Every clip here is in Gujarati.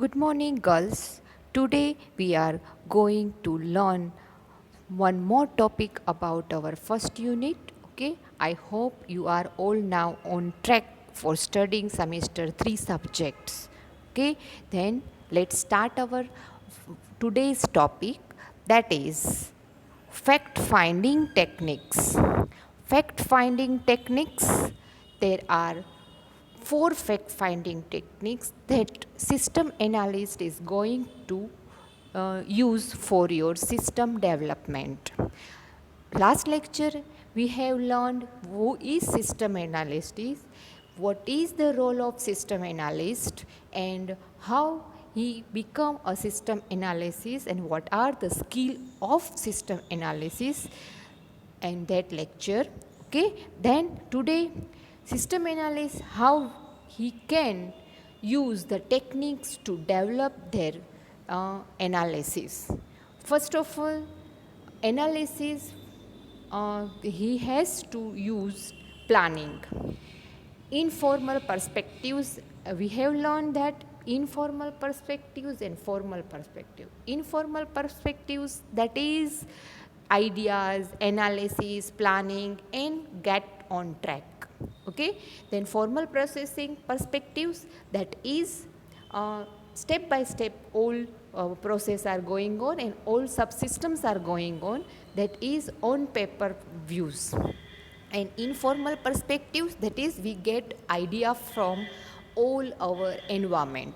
Good morning, girls. Today we are going to learn one more topic about our first unit. Okay, I hope you are all now on track for studying semester 3 subjects. Okay, then let's start our today's topic, that is fact finding techniques. Fact finding techniques, there are four fact finding techniques that system analyst is going to use for your system development. Last lecture we have learned who is system analyst is, what is the role of system analyst, and how he become a system analysis, and what are the skill of system analysis and that lecture. Okay, then today system analyst how he can use the techniques to develop their analysis. First of all, analysis, he has to use planning. Informal perspectives, we have learned that informal perspectives and formal perspective. Informal perspectives, that is ideas, analysis, planning, and get on track. Okay, then formal processing perspectives, that is step by step all process are going on and all subsystems are going on, that is on paper views. And informal perspectives, that is we get idea from all our environment.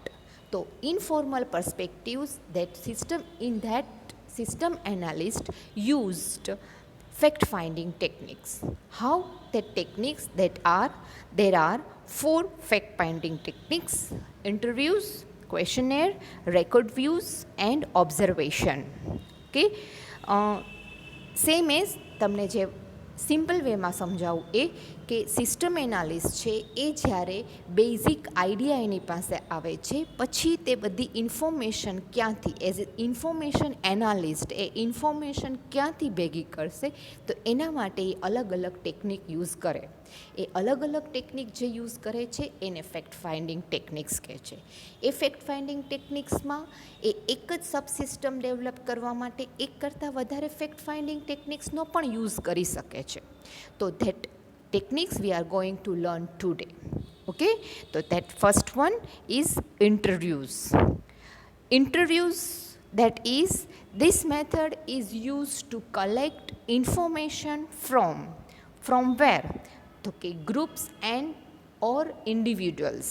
So informal perspectives, that system, in that system analyst used fact finding techniques. How the techniques, that are there are four fact finding techniques: interviews, questionnaire, record views, and observation. Okay, same as તમને જે સિમ્પલ વેમાં સમજાવું એ કે સિસ્ટમ એનાલિસ્ટ છે એ જ્યારે બેઝિક આઈડિયા એની પાસે આવે છે, પછી તે બધી ઇન્ફોર્મેશન ક્યાંથી, as a information analyst A information ક્યાંથી ભેગી કરશે, તો એના માટે એ અલગ અલગ ટેકનિક યુઝ કરે. એ અલગ અલગ ટેકનિક જે યુઝ કરે છે એને ફેક્ટ ફાઇન્ડિંગ ટેકનિક્સ કહે છે. એ ફેક્ટ ફાઇન્ડિંગ ટેકનિક્સમાં એ એક જ સબસિસ્ટમ ડેવલપ કરવા માટે એક કરતાં વધારે ફેક્ટ ફાઇન્ડિંગ ટેકનિક્સનો પણ યુઝ કરી શકે છે. તો that techniques we are going to learn today. Okay, so that first one is interviews. Interviews, that is, this method is used to collect information from where, okay, groups and or individuals.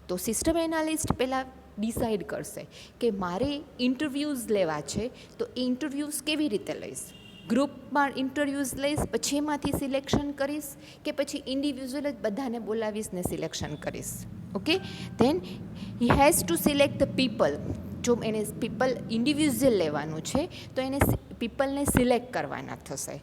તો સિસ્ટમ એનાલિસ્ટ પહેલાં ડિસાઇડ કરશે કે મારે ઇન્ટરવ્યૂઝ લેવા છે, તો એ ઇન્ટરવ્યૂઝ કેવી રીતે લઈશ. ગ્રુપમાં ઇન્ટરવ્યૂઝ લઈશ, પછી એમાંથી સિલેક્શન કરીશ, કે પછી ઇન્ડિવિજ્યુઅલ જ બધાને બોલાવીશ ને સિલેક્શન કરીશ. Okay, then he has to select the people. જો એને પીપલ ઇન્ડિવિજ્યુઅલ લેવાનું છે તો એને પીપલને સિલેક્ટ કરવાના થશે,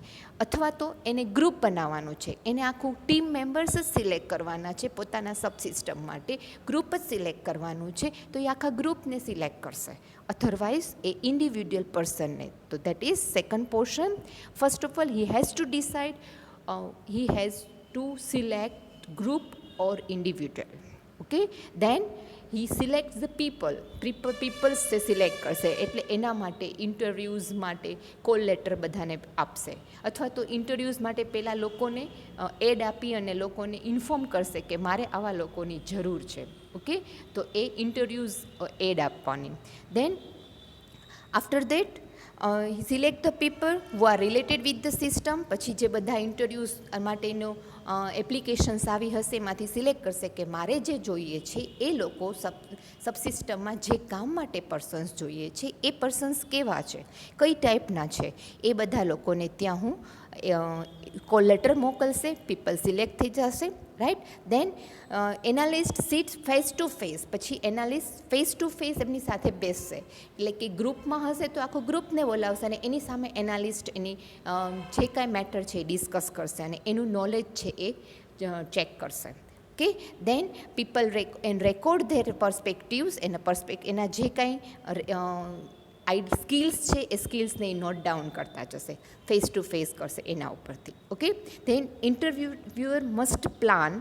અથવા તો એને ગ્રુપ બનાવવાનું છે, એને આખું ટીમ મેમ્બર્સ જ સિલેક્ટ કરવાના છે પોતાના સબસિસ્ટમ માટે, ગ્રુપ જ સિલેક્ટ કરવાનું છે, તો એ આખા ગ્રુપને સિલેક્ટ કરશે, અધરવાઇઝ એ ઇન્ડિવિડ્યુઅલ પર્સનને. તો that is second portion. First of all he has to decide, he has to select group or individual. Okay, then he select the peoples તે સિલેક્ટ કરશે, એટલે એના માટે ઇન્ટરવ્યૂઝ માટે કોલ લેટર બધાને આપશે, અથવા તો ઇન્ટરવ્યૂઝ માટે પહેલાં લોકોને એડ આપી અને લોકોને ઇન્ફોર્મ કરશે કે મારે આવા લોકોની જરૂર છે. ઓકે, તો એ ઇન્ટરવ્યૂઝ એડ આપવાની. Then after that select the people who are related with the system. પછી જે બધા ઇન્ટરવ્યૂઝ માટેનો એપ્લિકેશન્સ આવી હશે એમાંથી સિલેક્ટ કરશે કે મારે જે જોઈએ છે એ લોકો સબસિસ્ટમમાં જે કામ માટે પર્સન્સ જોઈએ છે એ પર્સન્સ કેવા છે, કઈ ટાઈપના છે, એ બધા લોકોને ત્યાં હું કોલ લેટર મોકલશે, પીપલ સિલેક્ટ થઈ જશે. Right, then analyst sits face to face. પછી એનાલિસ્ટ ફેસ ટુ ફેસ એમની સાથે બેસશે, એટલે કે ગ્રુપમાં હશે તો આખો ગ્રુપને બોલાવશે અને એની સામે એનાલિસ્ટ એની જે કાંઈ મેટર છે એ ડિસ્કસ કરશે અને એનું નોલેજ છે એ ચેક કરશે. Okay, then people record their perspectives, એના જે કાંઈ સ્કિલ્સ છે એ સ્કિલ્સને નોટ ડાઉન કરતા જશે, ફેસ ટુ ફેસ કરશે એના ઉપરથી. Okay, then interviewer must plan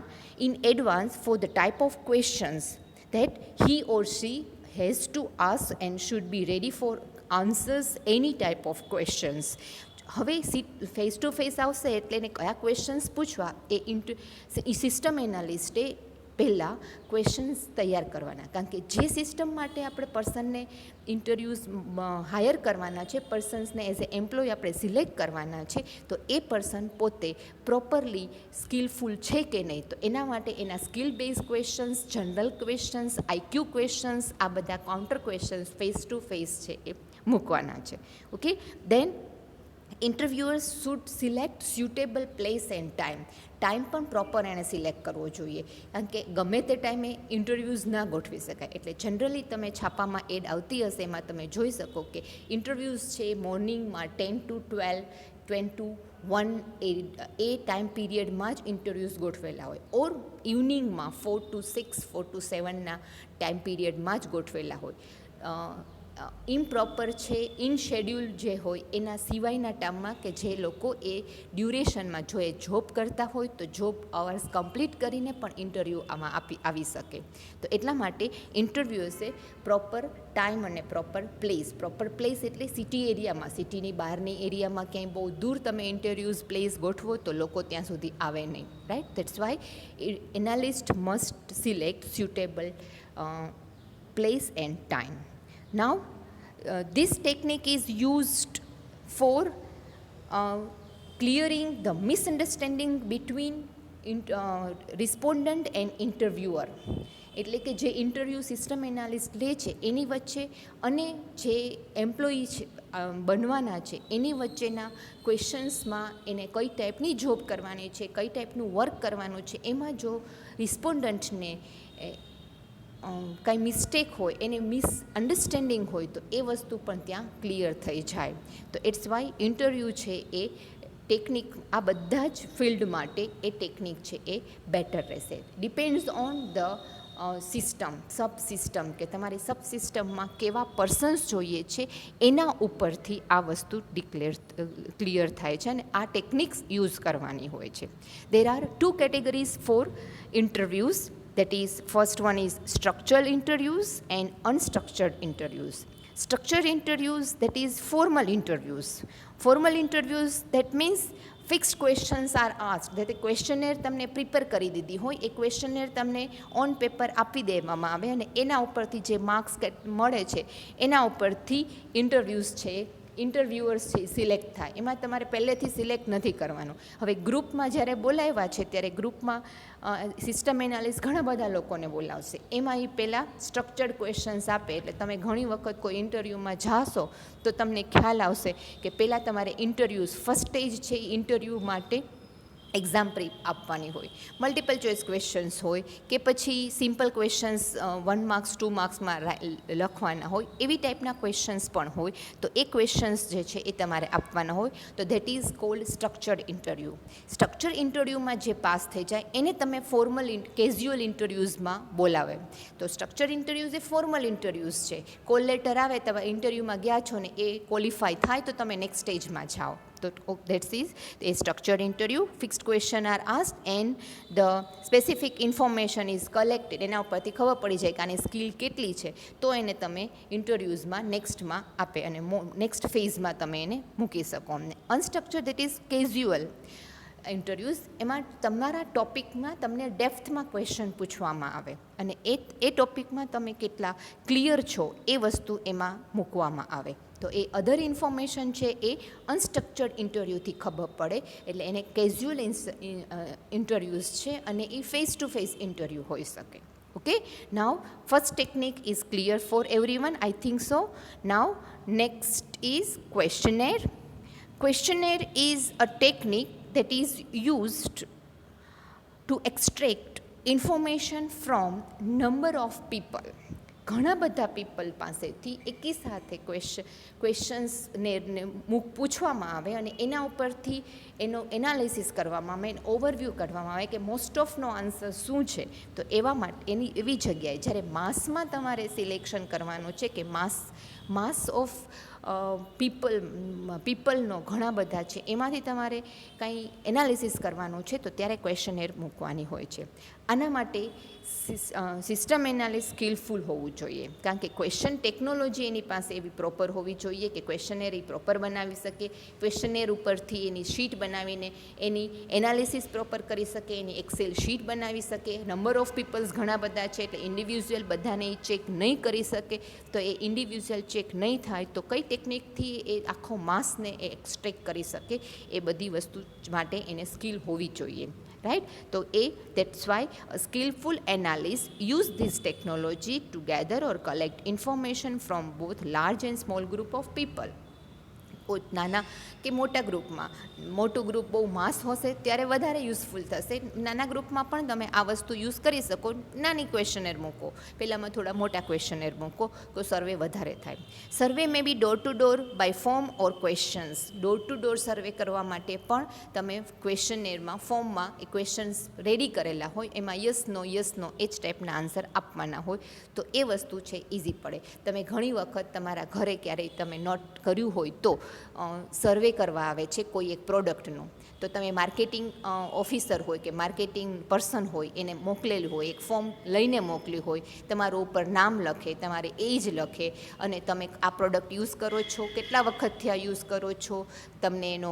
in advance for the type of questions that he or she has to ask and should be ready for answers any type of questions. હવે ફેસ ટુ ફેસ આવશે એટલે એને કયા ક્વેશ્ચન્સ પૂછવા એ સિસ્ટમ એનાલિસ્ટે પહેલાં ક્વેશ્ચન્સ તૈયાર કરવાના, કારણ કે જે સિસ્ટમ માટે આપણે પર્સનને ઇન્ટરવ્યૂઝ હાયર કરવાના છે, પર્સન્સને એઝ એ એમ્પ્લોય આપણે સિલેક્ટ કરવાના છે, તો એ પર્સન પોતે પ્રોપરલી સ્કિલફુલ છે કે નહીં, તો એના માટે એના skill base questions, general questions, IQ questions, આ બધા counter questions face to face છે એ મૂકવાના છે. Okay, then interviewers should select suitable place and time પણ પ્રોપર એણે સિલેક્ટ કરવો જોઈએ, કારણ કે ગમે તે ટાઈમે ઇન્ટરવ્યૂઝ ના ગોઠવી શકાય. એટલે જનરલી તમે છાપામાં એડ આવતી હશે એમાં તમે જોઈ શકો કે ઇન્ટરવ્યૂઝ છે મોર્નિંગમાં 10 to 12, 10 to 1 એ ટાઈમ પીરિયડમાં જ ઇન્ટરવ્યૂઝ ગોઠવેલા હોય, ઓર ઇવનિંગમાં 4 to 6, 4 to 7ના ટાઈમ પીરિયડમાં જ ગોઠવેલા હોય. ઇમ્પ્રોપર છે ઇન શેડ્યુલ જે હોય એના સિવાયના ટાઈમમાં કે જે લોકો એ ડ્યુરેશનમાં જો એ જોબ કરતા હોય તો જોબ અવર્સ કમ્પ્લીટ કરીને પણ ઇન્ટરવ્યૂ આમાં આવી શકે. તો એટલા માટે ઇન્ટરવ્યૂઝે પ્રોપર ટાઈમ અને પ્રોપર પ્લેસ એટલે સિટી એરિયામાં, સિટીની બહારની એરિયામાં ક્યાંય બહુ દૂર તમે ઇન્ટરવ્યૂઝ પ્લેસ ગોઠવો તો લોકો ત્યાં સુધી આવે નહીં, right. That's why analyst must select suitable place and time. Now, this technique is used for clearing the misunderstanding between respondent and interviewer. એટલે કે જે ઇન્ટરવ્યૂ સિસ્ટમ એનાલિસ્ટ લે છે એની વચ્ચે અને જે એમ્પ્લોયી છે બનવાના છે એની વચ્ચેના ક્વેશ્ચન્સમાં એને કઈ ટાઈપની જોબ કરવાની છે, કઈ ટાઈપનું વર્ક કરવાનું છે, એમાં જો રિસ્પોન્ડન્ટને કાંઈ મિસ્ટેક હોય, એને મિસઅન્ડરસ્ટેન્ડિંગ હોય તો એ વસ્તુ પણ ત્યાં ક્લિયર થઈ જાય. તો ઇટ્સ વાય ઇન્ટરવ્યૂ છે એ ટેકનિક આ બધા જ ફિલ્ડ માટે એ ટેકનિક છે એ બેટર રહેશે. Depends on the system, sub system, કે તમારી સબ સિસ્ટમમાં કેવા પર્સન્સ જોઈએ છે એના ઉપરથી આ વસ્તુ ક્લિયર થાય છે અને આ ટેકનિક્સ યુઝ કરવાની હોય છે. There are 2 categories for interviews. That is, first one is structured interviews and unstructured interviews. Structured interviews, that is formal interviews. Formal interviews, that means fixed questions are asked. that questionnaire તમને પ્રિપેર કરી દીધી હોય, એ questionnaire તમને ઓન પેપર આપી દેવામાં આવે અને એના ઉપરથી જે માર્ક્સ મળે છે એના ઉપરથી ઇન્ટરવ્યૂઝ છે ઇન્ટરવ્યુઅર્સ છે સિલેક્ટ થાય. એમાં તમારે પહેલેથી સિલેક્ટ નથી કરવાનું. હવે ગ્રુપમાં જ્યારે બોલાવ્યા છે ત્યારે ગ્રુપમાં સિસ્ટમ એનાલિસ્ટ ઘણા બધા લોકોને બોલાવશે, એમાં એ પહેલાં સ્ટ્રક્ચર્ડ ક્વેશ્ચન્સ આપે. એટલે તમે ઘણી વખત કોઈ ઇન્ટરવ્યૂમાં જાશો તો તમને ખ્યાલ આવશે કે પહેલાં તમારે ઇન્ટરવ્યૂઝ ફર્સ્ટ સ્ટેજ છે એ ઇન્ટરવ્યૂ માટે એક્ઝામ આપવાની હોય, મલ્ટિપલ ચોઇસ ક્વેશ્ચન્સ હોય કે પછી સિમ્પલ ક્વેશ્ચન્સ 1 marks 2 marksમાં લખવાના હોય, એવી ટાઈપના ક્વેશ્ચન્સ પણ હોય. તો એ ક્વેશ્ચન્સ જે છે એ તમારે આપવાના હોય. તો that is called structured interview. Structure ઇન્ટરવ્યૂમાં જે પાસ થઈ જાય એને તમે ફોર્મલ કેઝ્યુઅલ ઇન્ટરવ્યૂઝમાં બોલાવે. તો સ્ટ્રક્ચર ઇન્ટરવ્યૂઝ એ ફોર્મલ ઇન્ટરવ્યૂઝ છે. કોલ લેટર આવે, તમે ઇન્ટરવ્યૂમાં ગયા છો ને એ ક્વોલિફાય થાય તો તમે નેક્સ્ટ સ્ટેજમાં જાઓ. So that is a structured interview. Fixed question are asked and the specific information is collected. એના ઉપરથી ખબર પડી જાય કે આની સ્કિલ કેટલી છે તો એને તમે ઇન્ટરવ્યૂઝમાં નેક્સ્ટમાં આપે અને નેક્સ્ટ ફેઝમાં તમે એને મૂકી શકો. Unstructured, that is casual interviews. એમાં તમારા ટોપિકમાં તમને ડેપ્થમાં ક્વેશ્ચન પૂછવામાં આવે અને એ ટોપિકમાં તમે કેટલા ક્લિયર છો એ વસ્તુ એમાં મૂકવામાં આવે. તો એ અધર ઇન્ફોર્મેશન છે એ અનસ્ટ્રક્ચર્ડ ઇન્ટરવ્યૂથી ખબર પડે, એટલે એને કેઝ્યુઅલ ઇન્ટરવ્યૂઝ છે અને એ ફેસ ટુ ફેસ ઇન્ટરવ્યૂ હોઈ શકે. Okay, now first technique is clear for everyone, I think so. Now next is questionnaire. Questionnaire is a technique that is used to extract information from number of people. ઘણા બધા પીપલ પાસેથી એકી સાથે ક્વેશ્ચન્સને પૂછવામાં આવે અને એના ઉપરથી એનો એનાલિસિસ કરવામાં આવે, એનો ઓવરવ્યૂ કરવામાં આવે કે મોસ્ટ ઓફનો આન્સર શું છે. તો એવા માટે એવી જગ્યાએ જ્યારે માસમાં તમારે સિલેક્શન કરવાનું છે કે માસ ઓફ પીપલનો ઘણા બધા છે, એમાંથી તમારે કંઈ એનાલિસિસ કરવાનું છે તો ત્યારે ક્વેશ્ચનેર મૂકવાની હોય છે. આના માટે સિસ્ટમ એનાલિસ્ટ સ્કિલફુલ હોવું જોઈએ, કારણ કે ક્વેશ્ચન ટેકનોલોજી એની પાસે એવી પ્રોપર હોવી જોઈએ કે ક્વેશ્ચનેર એ પ્રોપર બનાવી શકે, ક્વેશ્ચનેર ઉપરથી એની શીટ બનાવીને એની એનાલિસિસ પ્રોપર કરી શકે, એની એક્સેલ શીટ બનાવી શકે. નંબર ઓફ પીપલ્સ ઘણા બધા છે એટલે ઇન્ડિવિજ્યુઅલ બધાને એ ચેક નહીં કરી શકે, તો એ ઇન્ડિવિજ્યુઅલ ચેક નહીં થાય તો કઈ ટેકનિકથી એ આખો માસને એ એક્સટ્રેક્ટ કરી શકે, એ બધી વસ્તુ માટે એને સ્કિલ હોવી જોઈએ. Right? So that's why a skillful analyst use this technology to gather or collect information from both large and small group of people. નાના કે મોટા ગ્રુપમાં, મોટું ગ્રુપ બહુ માસ હશે ત્યારે વધારે યુઝફુલ થશે, નાના ગ્રુપમાં પણ તમે આ વસ્તુ યુઝ કરી શકો. નાની ક્વેશ્ચનેર મૂકો, પહેલાંમાં થોડા મોટા ક્વેશ્ચનેર મૂકો તો સર્વે વધારે થાય. Survey may be door to door by form or questions. Door to door survey કરવા માટે પણ તમે ક્વેશ્ચનેરમાં ફોર્મમાં એ ક્વેશ્ચન્સ રેડી કરેલા હોય, એમાં યસ નો એ જ ટાઈપના આન્સર આપવાના હોય તો એ વસ્તુ છે ઇઝી પડે. તમે ઘણી વખત તમારા ઘરે ક્યારેય તમે નોટ કર્યું હોય તો સર્વે કરવા આવે છે કોઈ એક પ્રોડક્ટનું, તો તમે માર્કેટિંગ ઓફિસર હોય કે માર્કેટિંગ પર્સન હોય એને મોકલેલું હોય, એક ફોર્મ લઈને મોકલ્યું હોય, તમારું ઉપર નામ લખે, તમારે એજ લખે અને તમે આ પ્રોડક્ટ યુઝ કરો છો, કેટલા વખતથી આ યુઝ કરો છો, તમને એનો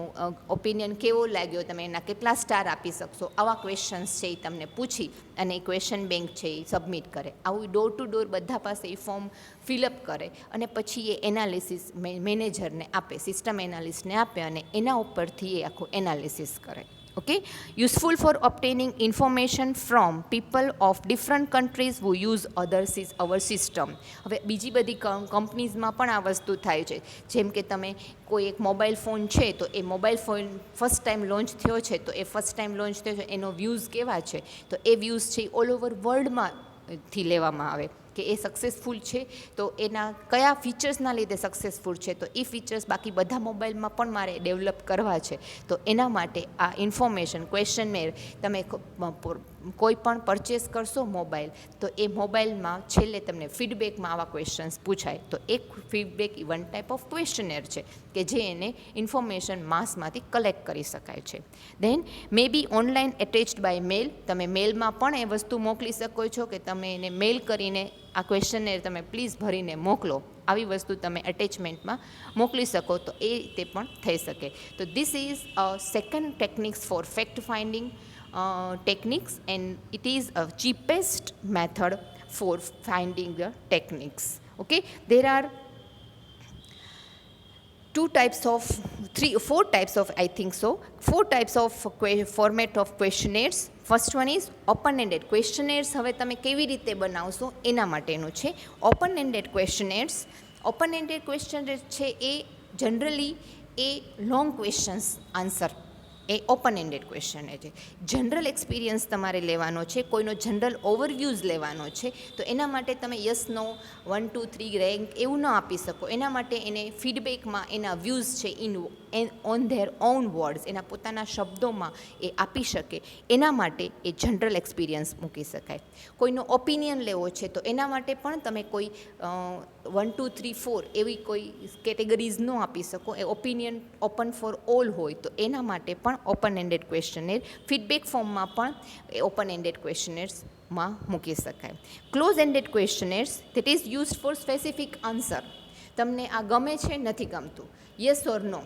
ઓપિનિયન કેવો લાગ્યો, તમે એના કેટલા સ્ટાર આપી શકશો, આવા ક્વેશ્ચન્સ છે એ તમને પૂછી અને એ ક્વેશ્ચન બેંક છે એ સબમિટ કરે. આવું ડોર ટુ ડોર બધા પાસે એ ફોર્મ ફિલઅપ કરે અને પછી એ એનાલિસિસ મેનેજરને આપે, સિસ્ટમ એનાલિસ્ટને આપે અને એના ઉપરથી એ આખું એનાલિસિસ કરે. Okay, useful for obtaining information from people of different countries who use our system. હવે બીજી બધી કંપનીઝમાં પણ આ વસ્તુ થાય છે, જેમ કે તમે કોઈ એક મોબાઈલ ફોન છે તો એ mobile phone first time launch થયો છે તો એ ફર્સ્ટ ટાઈમ લોન્ચ થયો છે એનો વ્યૂઝ કેવા છે, તો એ વ્યૂઝ છે એ ઓલ ઓવર વર્લ્ડમાંથી લેવામાં આવે કે એ સક્સેસફુલ છે તો એના કયા ફીચર્સના લીધે સક્સેસફુલ છે, તો એ ફીચર્સ બાકી બધા મોબાઈલમાં પણ મારે ડેવલપ કરવા છે, તો એના માટે આ ઇન્ફોર્મેશન ક્વેશ્ચનનેર તમે કોઈ પણ પરચેસ કરશો મોબાઈલ તો એ મોબાઈલમાં છેલ્લે તમને ફીડબેકમાં આવા ક્વેશ્ચન્સ પૂછાય, તો એક ફીડબેક વન ટાઈપ ઓફ ક્વેશ્ચનનેર છે કે જે એને ઇન્ફોર્મેશન માસમાંથી કલેક્ટ કરી શકાય છે. દેન મે બી ઓનલાઈન એટેચ્ડ બાય મેલ. તમે મેલમાં પણ એ વસ્તુ મોકલી શકો છો કે તમે એને મેલ કરીને આ ક્વેશ્ચનનેર તમે પ્લીઝ ભરીને મોકલો, આવી વસ્તુ તમે એટેચમેન્ટમાં મોકલી શકો તો એ રીતે પણ થઈ શકે. તો this is a second techniques for fact finding techniques, and it is a cheapest method for finding the techniques. Okay, there are four types of I think so, four types of format of questionnaires. First one is open-ended questionnaires. હવે તમે કેવી રીતે બનાવશો એના માટેનું છે open-ended questionnaires. open-ended questionnaires છે એ જનરલી એ લોંગ ક્વેશ્ચન્સ આન્સર, એ ઓપન એન્ડેડ ક્વેશ્ચન છે. જનરલ એક્સપિરિયન્સ તમારે લેવાનો છે, કોઈનો જનરલ ઓવરવ્યૂઝ લેવાનો છે, તો એના માટે તમે યસ નો 1 2 3 રેન્ક એવું ન આપી શકો. એના માટે એને ફીડબેકમાં એના વ્યૂઝ છે ઓન ધેર ઓન વર્ડ્સ, એના પોતાના શબ્દોમાં એ આપી શકે, એના માટે એ જનરલ એક્સપિરિયન્સ મૂકી શકાય. કોઈનો ઓપિનિયન લેવો છે તો એના માટે પણ તમે કોઈ 1 2 3 4 એવી કોઈ કેટેગરીઝ ન આપી શકો, એ ઓપિનિયન ઓપન ફોર ઓલ હોય તો એના માટે પણ ઓપન એન્ડેડ ક્વેશ્ચનેર ફીડબેક ફોર્મમાં પણ એ ઓપન એન્ડેડ ક્વેશ્ચનેર્સમાં મૂકી શકાય. Close ended questionnaires that is used for specific answer. તમને આ ગમે છે નથી ગમતું, yes or no,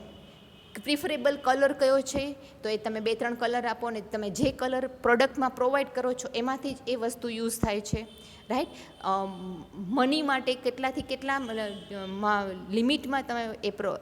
preferable colour કયો છે તો એ તમે 2-3 કલર આપો ને તમે જે કલર પ્રોડક્ટમાં પ્રોવાઈડ કરો છો એમાંથી જ એ વસ્તુ યુઝ થાય છે. રાઈટ, મની માટે કેટલાથી કેટલા લિમિટમાં તમે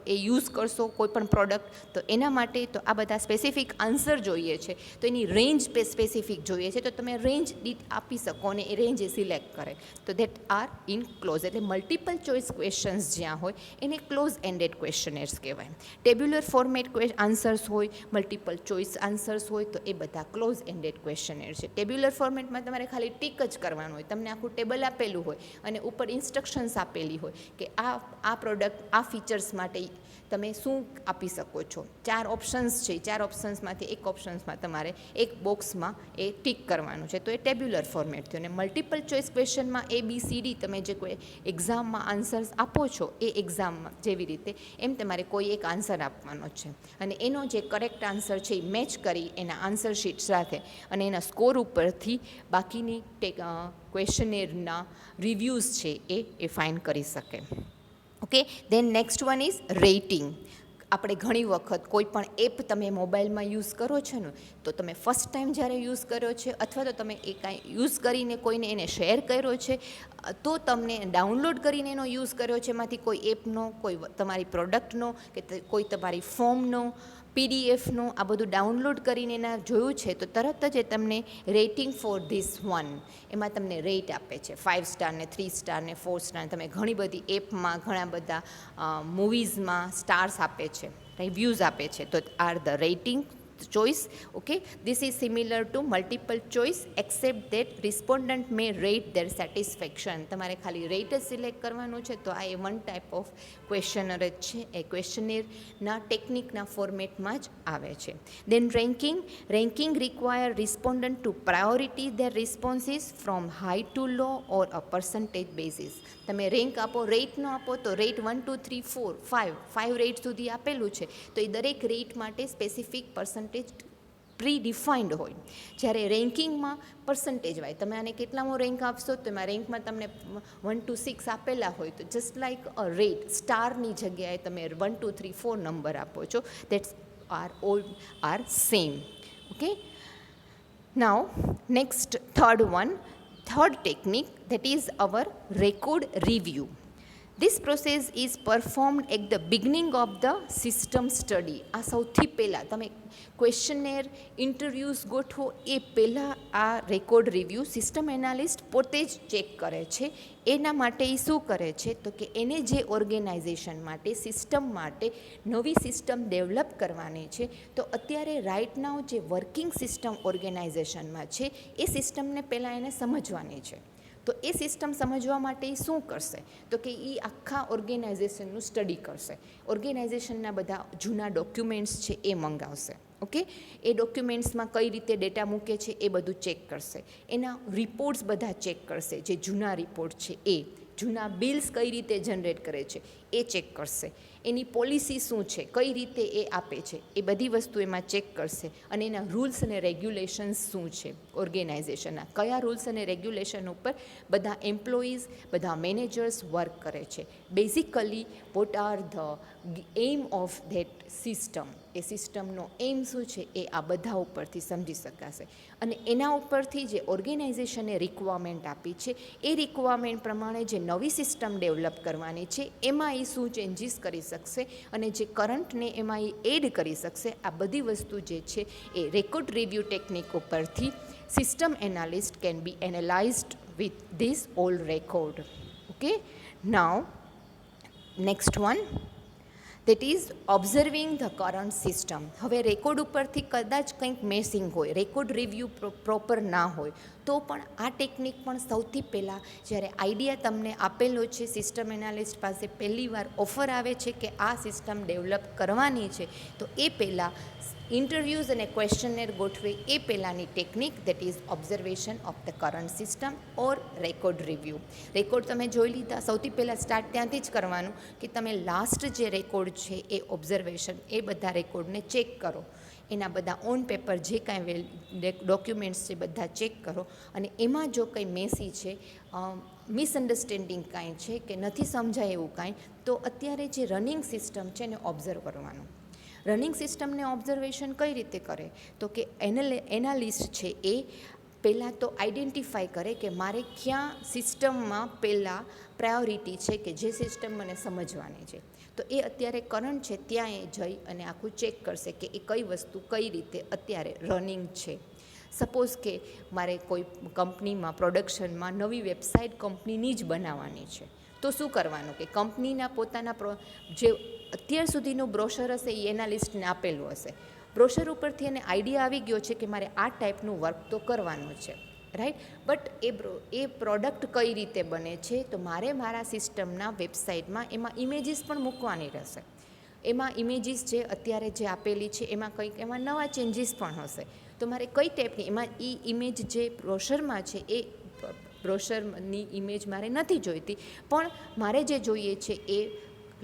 એ યુઝ કરશો કોઈ પણ પ્રોડક્ટ, તો એના માટે તો આ બધા સ્પેસિફિક આન્સર જોઈએ છે, તો એની રેન્જ સ્પેસિફિક જોઈએ છે, તો તમે રેન્જ આપી શકો અને એ રેન્જ એ સિલેક્ટ કરે, તો ધેટ આર ઇન ક્લોઝ. એટલે મલ્ટિપલ ચોઇસ ક્વેશ્ચન્સ જ્યાં હોય એને ક્લોઝ એન્ડેડ ક્વેશ્ચનેર્સ કહેવાય. ટેબ્યુલર ફોર્મેટ આન્સર્સ હોય, મલ્ટિપલ ચોઇસ આન્સર્સ હોય તો એ બધા ક્લોઝ એન્ડેડ ક્વેશ્ચનેર છે. ટેબ્યુલર ફોર્મેટમાં તમારે ખાલી ટીક જ કરવાનું હોય, તમને તમને આખું ટેબલ આપેલું હોય અને ઉપર ઇન્સ્ટ્રક્શન્સ આપેલી હોય કે આ પ્રોડક્ટ આ ફીચર્સ માટે તમે શું આપી શકો છો. 4 ઓપ્શન્સ છે, 4 ઓપ્શન્સમાંથી એક ઓપ્શન્સમાં તમારે એક બોક્સમાં એ ટિક કરવાનું છે, તો એ ટેબ્યુલર ફોર્મેટ થયું. અને મલ્ટિપલ ચોઇસ ક્વેશ્ચનમાં ABCD તમે જે કોઈ એક્ઝામમાં આન્સર્સ આપો છો એ એક્ઝામમાં જેવી રીતે એમ તમારે કોઈ એક આન્સર આપવાનો છે અને એનો જે કરેક્ટ આન્સર છે એ મેચ કરી એના આન્સર શીટ સાથે અને એના સ્કોર ઉપરથી બાકીની ક્વેશ્ચનેરના રિવ્યૂઝ છે એ ફાઇન કરી શકે. Okay, then next one is rating. આપણે ઘણી વખત કોઈ પણ એપ તમે મોબાઈલમાં યુઝ કરો છો ને, તો તમે ફર્સ્ટ ટાઈમ જ્યારે યુઝ કર્યો છે અથવા તો તમે એ કાંઈ યુઝ કરીને કોઈને એને શેર કર્યો છે, તો તમને ડાઉનલોડ કરીને એનો યુઝ કર્યો છે એમાંથી કોઈ એપનો, કોઈ તમારી પ્રોડક્ટનો કે કોઈ તમારી ફોર્મનો, PDFનો, આ બધું ડાઉનલોડ કરીને એના જોયું છે, તો તરત જ એ તમને રેટિંગ ફોર ધીસ વન એમાં તમને રેટ આપે છે. 5 સ્ટાર ને 3 સ્ટાર ને 4 સ્ટાર. તમે ઘણી બધી એપમાં, ઘણા બધા મૂવીઝમાં સ્ટાર્સ આપે છે, રિવ્યૂઝ આપે છે, તો are the rating choice. Okay, this is similar to multiple choice except that respondent may rate their satisfaction. તમારે ખાલી રેટ જ સિલેક્ટ કરવાનું છે, તો આ એ વન ટાઈપ ઓફ ક્વેશ્ચનર જ છે, એ ક્વેશ્ચનરના ટેકનિકના ફોર્મેટમાં જ આવે છે. Then ranking require respondent to priority their responses from high to low or a percentage basis. તમે રેન્ક આપો, રેટ ન આપો તો રેટ 1 2 3 4 5 રેટ સુધી આપેલું છે, તો એ દરેક રેટ માટે સ્પેસિફિક પર્સન્ટેજ પ્રી ડિફાઇન્ડ હોય. જ્યારે રેન્કિંગમાં પર્સન્ટેજ વાઇઝ તમે આને કેટલામો રેન્ક આપશો, તો એમાં રેન્કમાં તમને 1 to 6 આપેલા હોય, તો જસ્ટ લાઇક અ રેટ સ્ટારની જગ્યાએ તમે 1 2 3 4 નંબર આપો છો. That's are same. Okay, now next third technique, that is our record review. This process is performed at the beginning of the system study. આ સૌથી પહેલાં તમે ક્વેશ્ચનેર ઇન્ટરવ્યૂઝ ગોઠવો એ પહેલાં આ રેકોર્ડ રિવ્યૂ સિસ્ટમ એનાલિસ્ટ પોતે જ ચેક કરે છે. એના માટે એ શું કરે છે, તો કે એને જે ઓર્ગેનાઇઝેશન માટે, સિસ્ટમ માટે નવી સિસ્ટમ ડેવલપ કરવાની છે, તો અત્યારે રાઇટ નાઉ જે વર્કિંગ સિસ્ટમ ઓર્ગેનાઇઝેશનમાં છે એ સિસ્ટમને પહેલાં એને સમજવાની છે. તો એ સિસ્ટમ સમજવા માટે એ શું કરશે, તો કે એ આખા ઓર્ગેનાઇઝેશનનું સ્ટડી કરશે. ઓર્ગેનાઇઝેશનના બધા જૂના ડોક્યુમેન્ટ્સ છે એ મંગાવશે. ઓકે, એ ડોક્યુમેન્ટ્સમાં કઈ રીતે ડેટા મૂકે છે એ બધું ચેક કરશે. એના રિપોર્ટ્સ બધા ચેક કરશે, જે જૂના રિપોર્ટ છે એ, જૂના બિલ્સ કઈ રીતે જનરેટ કરે છે એ ચેક કરશે. એની પોલિસી શું છે, કઈ રીતે એ આપે છે, એ બધી વસ્તુ એમાં ચેક કરશે. અને એના રૂલ્સ અને રેગ્યુલેશન્સ શું છે, ઓર્ગેનાઇઝેશનના કયા રૂલ્સ અને રેગ્યુલેશન ઉપર બધા એમ્પ્લોઈઝ, બધા મેનેજર્સ વર્ક કરે છે. Basically what are the aim of that system, એ સિસ્ટમનો એમ શું છે એ આ બધા ઉપરથી સમજી શકાશે. અને એના ઉપરથી જે ઓર્ગેનાઇઝેશને રિક્વાયરમેન્ટ આપી છે એ રિક્વાયરમેન્ટ પ્રમાણે જે નવી સિસ્ટમ ડેવલપ કરવાની છે એમાં એ શું ચેન્જીસ કરી શકશે અને જે કરંટને એમાં એ એડ કરી શકશે. આ બધી વસ્તુ જે છે એ રેકોર્ડ રિવ્યૂ ટેકનિક ઉપરથી system analyst can be analysed with this old record. Okay, now next one, that is observing the current system. હવે રેકોર્ડ ઉપરથી કદાચ કંઈક મેસિંગ હોય, રેકોર્ડ રિવ્યૂ પ્રોપર ના હોય, તો પણ આ ટેકનિક પણ સૌથી પહેલાં જ્યારે આઈડિયા તમને આપેલો છે, સિસ્ટમ એનાલિસ્ટ પાસે પહેલી વાર ઓફર આવે છે કે આ સિસ્ટમ ડેવલપ કરવાની છે, તો એ પહેલાં ઇન્ટરવ્યૂઝ અને ક્વેશ્ચનેર ગોઠવે એ પહેલાંની technique, that is observation of the current system or record review. Record તમે જોઈ લીધા, સૌથી પહેલાં સ્ટાર્ટ ત્યાંથી જ કરવાનું કે તમે લાસ્ટ જે રેકોર્ડ છે એ ઓબ્ઝર્વેશન, એ બધા રેકોર્ડને ચેક કરો. એના બધા ઓન પેપર જે કાંઈ ડોક્યુમેન્ટ્સ છે બધા ચેક કરો. અને એમાં જો કંઈ મેસી છે, મિસઅન્ડરસ્ટેન્ડિંગ કાંઈ છે કે નથી સમજાય એવું કાંઈ, તો અત્યારે જે રનિંગ સિસ્ટમ છે એને ઓબ્ઝર્વ કરવાનું. રનિંગ સિસ્ટમને ઓબ્ઝર્વેશન કઈ રીતે કરે, તો કે એનાલિસ્ટ છે એ પહેલાં તો આઈડેન્ટિફાઈ કરે કે મારે ક્યાં સિસ્ટમમાં પહેલાં પ્રાયોરિટી છે કે જે સિસ્ટમ મને સમજવાની છે. તો એ અત્યારે કરંટ છે ત્યાં એ જઈ અને આખું ચેક કરશે કે એ કઈ વસ્તુ કઈ રીતે અત્યારે રનિંગ છે. સપોઝ કે મારે કોઈ કંપનીમાં પ્રોડક્શનમાં નવી વેબસાઇટ કંપનીની જ બનાવવાની છે, તો શું કરવાનું કે કંપનીના પોતાના જે અત્યાર સુધીનું બ્રોશર હશે એ એનાલિસ્ટને આપેલું હશે. બ્રોશર ઉપરથી એને આઈડિયા આવી ગયો છે કે મારે આ ટાઈપનું વર્ક તો કરવાનું છે. રાઈટ. બટ એ પ્રોડક્ટ કઈ રીતે બને છે, તો મારે મારા સિસ્ટમના વેબસાઇટમાં એમાં ઇમેજીસ પણ મૂકવાની રહેશે. એમાં ઇમેજીસ જે અત્યારે જે આપેલી છે એમાં કંઈક એમાં નવા ચેન્જીસ પણ હશે. તો મારે કઈ ટાઈપની એમાં ઇમેજ જે બ્રોશરમાં છે એ બ્રોશરની ઇમેજ મારે નથી જોઈતી, પણ મારે જે જોઈએ છે એ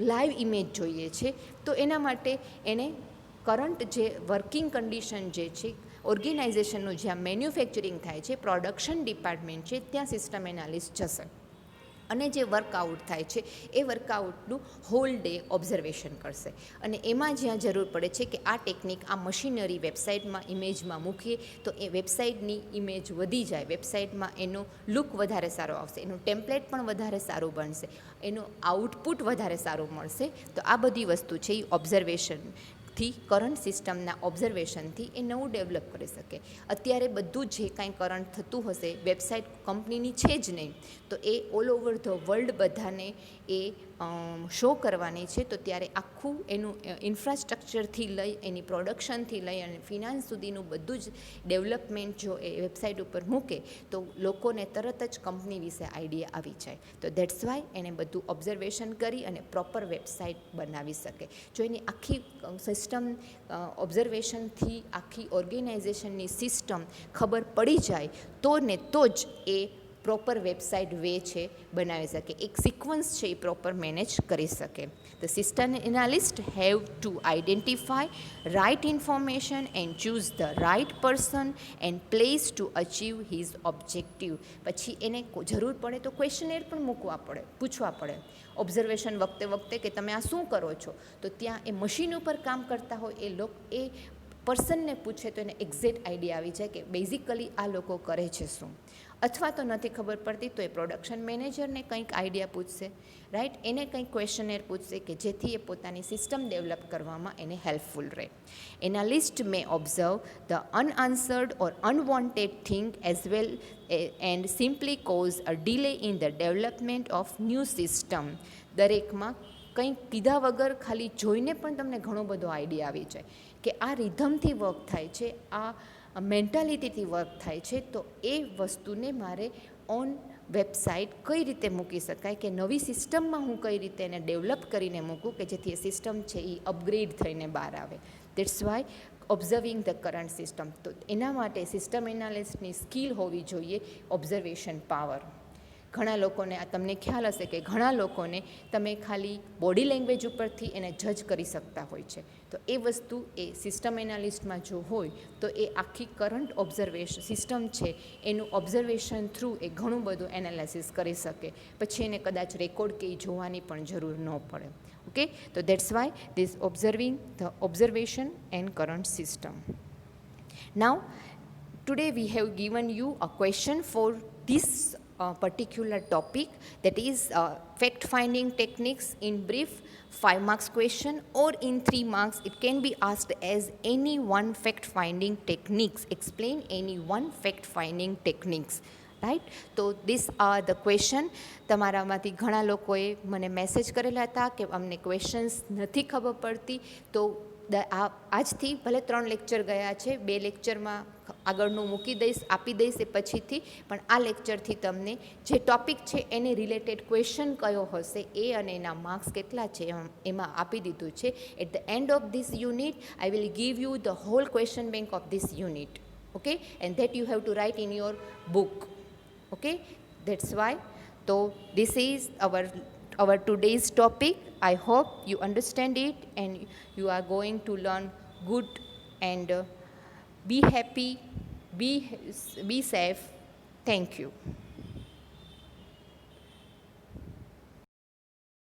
લાઈવ ઇમેજ જોઈએ છે. તો એના માટે એને કરંટ જે વર્કિંગ કન્ડિશન જે છે ઓર્ગેનાઇઝેશનનું જ્યાં મેન્યુફેક્ચરિંગ થાય છે, પ્રોડક્શન ડિપાર્ટમેન્ટ છે, ત્યાં સિસ્ટમ એનાલિસ્ટ જશે અને જે વર્કઆઉટ થાય છે એ વર્કઆઉટનું હોલ ડે ઓબ્ઝર્વેશન કરશે. અને એમાં જ્યાં જરૂર પડે છે કે આ ટેકનિક આ મશીનરી વેબસાઇટમાં ઇમેજમાં મૂકીએ તો એ વેબસાઇટની ઇમેજ વધી જાય, વેબસાઇટમાં એનો લુક વધારે સારો આવશે, એનું ટેમ્પલેટ પણ વધારે સારું બનશે, એનું આઉટપુટ વધારે સારું મળશે. તો આ બધી વસ્તુ છે એ ઓબ્ઝર્વેશનથી, કરંટ સિસ્ટમના ઓબ્ઝર્વેશનથી એ નવું ડેવલપ કરી શકે. અત્યારે બધું જે કાંઈ કરંટ થતું હશે વેબસાઇટ કંપનીની છે જ નહીં, તો એ ઓલ ઓવર ધ વર્લ્ડ બધાને એ શો કરવાની છે. તો ત્યારે આખું એનું ઇન્ફ્રાસ્ટ્રક્ચરથી લઈ એની પ્રોડક્શનથી લઈ અને ફિનાન્સ સુધીનું બધું જ ડેવલપમેન્ટ જો એ વેબસાઇટ ઉપર મૂકે તો લોકોને તરત જ કંપની વિશે આઈડિયા આવી જાય. તો દેટ્સ વાય એને બધું ઓબ્ઝર્વેશન કરી અને પ્રોપર વેબસાઇટ બનાવી શકે. જો એની આખી સિસ્ટમ ઓબ્ઝર્વેશનથી આખી ઓર્ગેનાઇઝેશનની સિસ્ટમ ખબર પડી જાય તો ને તો જ એ પ્રોપર વેબસાઇટ વે છે બનાવી શકે, એક સિક્વન્સ છે એ પ્રોપર મેનેજ કરી શકે. The system analyst have to identify right information and choose the right person and place to achieve his objective. પછી એને જરૂર પડે તો ક્વેશ્ચનેર પણ પૂછવા પડે ઓબ્ઝર્વેશન વખતે કે તમે આ શું કરો છો. તો ત્યાં એ મશીન ઉપર કામ કરતા હોય એ પર્સનને પૂછે તો એને એક્ઝેક્ટ આઈડિયા આવી જાય કે બેઝિકલી આ લોકો કરે છે શું. અથવા તો નથી ખબર પડતી તો એ પ્રોડક્શન મેનેજરને કંઈક આઈડિયા પૂછશે, રાઈટ, એને કંઈક ક્વેશ્ચનેર પૂછશે કે જેથી એ પોતાની સિસ્ટમ ડેવલપ કરવામાં એને હેલ્પફુલ રહે. Analyst may observe the unanswered or unwanted thing as well and simply cause a delay in the development of new system. દરેકમાં કંઈક કીધા વગર ખાલી જોઈને પણ તમને ઘણો બધો આઈડિયા આવી જાય કે આ રિધમથી વર્ક થાય છે, આ મેન્ટાલિટીથી વર્ક થાય છે. તો એ વસ્તુને મારે ઓન વેબસાઇટ કઈ રીતે મૂકી શકાય કે નવી સિસ્ટમમાં હું કઈ રીતે એને ડેવલપ કરીને મૂકું કે જેથી એ સિસ્ટમ છે એ અપગ્રેડ થઈને બહાર આવે. That's why observing the current system. તો એના માટે સિસ્ટમ એનાલિસ્ટની સ્કિલ હોવી જોઈએ ઓબ્ઝર્વેશન પાવર. ઘણા લોકોને આ તમને ખ્યાલ હશે કે ઘણા લોકોને તમે ખાલી બોડી લેંગ્વેજ ઉપરથી એને જજ કરી શકતા હોય છે. તો એ વસ્તુ એ સિસ્ટમ એનાલિસ્ટમાં જો હોય તો એ આખી કરંટ ઓબ્ઝર્વેશન સિસ્ટમ છે એનું ઓબ્ઝર્વેશન થ્રુ એ ઘણું બધું એનાલિસિસ કરી શકે. પછી એને કદાચ રેકોર્ડ કે જોવાની પણ જરૂર ન પડે. ઓકે, તો that's why this observing the observation end current system. Now today we have given you a question for this particular topic, that is fact finding techniques in brief, 5 marks question, or in 3 marks it can be asked as any one fact finding techniques, explain any one fact finding techniques, right. તો these are the question. તમારામાંથી ઘણા લોકોએ મને મેસેજ કરેલા હતા કે અમને ક્વેશ્ચન્સ નથી ખબર પડતી. તો આજથી ભલે 3 લેક્ચર ગયા છે, 2 લેક્ચરમાં આગળનું આપી દઈશ એ પછીથી, પણ આ લેક્ચરથી તમને જે ટૉપિક છે એને રિલેટેડ ક્વેશ્ચન કયો હશે એ અને એના માર્ક્સ કેટલા છે એમાં આપી દીધું છે. At the end of this unit I will give you the whole question bank of this unit, okay, and that you have to write in your book, okay, that's why. તો this is our today's topic. I hope you understand it and you are going to learn good and be happy, be safe. Thank you.